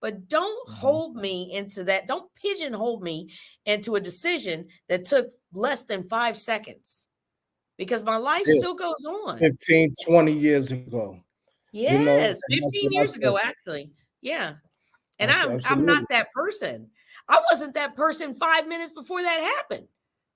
but don't Mhm. hold me into that. Don't pigeonhole me into a decision that took less than 5 seconds because my life Yeah, still goes on. 15, 20 years ago, Yes, and that's 15 what I years said. ago, actually. Yeah. And I'm not Absolutely. that person. I wasn't that person 5 minutes before that happened.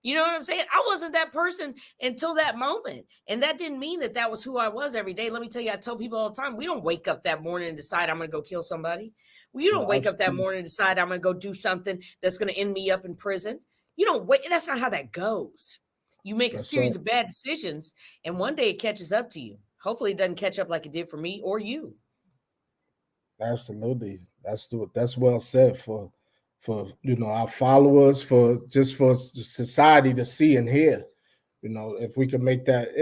You know what I'm saying? I wasn't that person until that moment. And that didn't mean that that was who I was every day. Let me tell you, I tell people all the time, we don't wake up that morning and decide I'm going to go kill somebody. Well, you No, don't wake up that absolutely. morning and decide I'm going to go do something that's going to end me up in prison. You don't wait. That's not how that goes. You make a That's right. series of bad decisions, and one day it catches up to you. Hopefully, it doesn't catch up like it did for me or you. Absolutely. That's well said for our followers, for society to see and hear. If we can make that,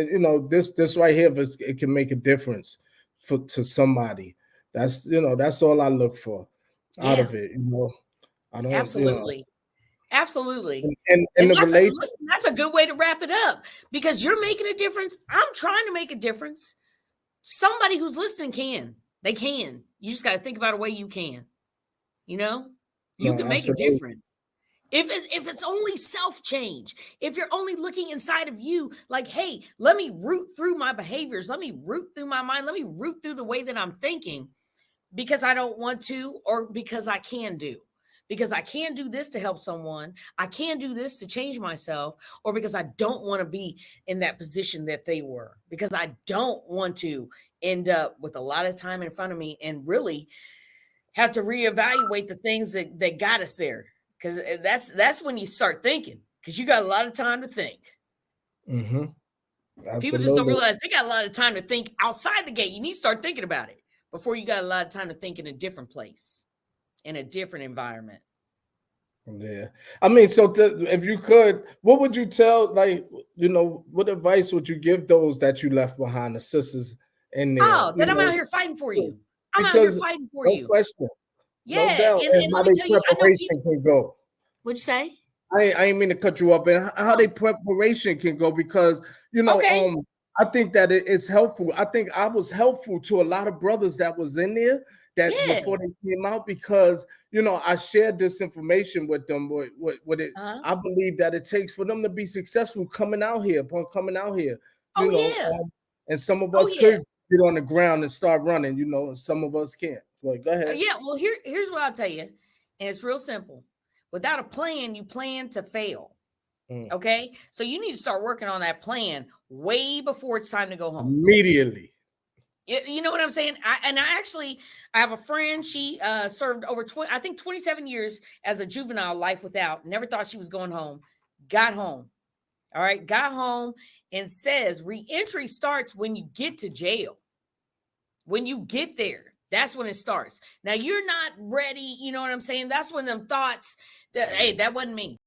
this right here, it can make a difference to somebody. That's all I look for out Yeah, of it. I don't, absolutely. Absolutely. and And the that's relation. listen, that's a good way to wrap it up because you're making a difference. I'm trying to make a difference. Somebody who's listening can. They can. You just got to think about a way you can. You know? You No, can make a absolutely. difference. If it's only self change, if you're only looking inside of you, like, hey, let me root through my behaviors, let me root through my mind, let me root through the way that I'm thinking because I don't want to or because I can do. Because I can do this to help someone, I can do this to change myself, or because I don't want to be in that position that they were, because I don't want to end up with a lot of time in front of me and really have to reevaluate the things that got us there. Because that's when you start thinking, because you got a lot of time to think. Hmm. People just don't Absolutely. realize they got a lot of time to think outside the gate. You need to start thinking about it before you got a lot of time to think in a different place, in a different environment. Yeah. I mean, so if you could, what would you tell, like, what advice would you give those that you left behind, the sisters in there, Oh, then I'm out here fighting for you. I'm out here because fighting for no you. question, no Yeah, doubt, and and let how me they tell you, I know people. preparation can go. What'd you say? I ain't mean to cut you up, and how Oh, they preparation can go because okay. I think that it's helpful. I think I was helpful to a lot of brothers that was in there that Yeah. before they came out because I shared this information with them. What it Uh-huh. I believe that it takes for them to be successful coming out here, upon coming out here, Oh yeah. and some of Oh us yeah. could get on the ground and start running, and some of us can't. But go ahead. Yeah. Well, here's what I'll tell you, and it's real simple. Without a plan, you plan to fail. Mm. Okay, so you need to start working on that plan way before it's time to go home. Immediately. You know what I'm saying? I have a friend. She served over 20, I think 27 years as a juvenile, life without. Never thought she was going home. Got home. All right, got home and says reentry starts when you get to jail. When you get there, that's when it starts. Now you're not ready. You know what I'm saying? That's when them thoughts that hey, that wasn't me.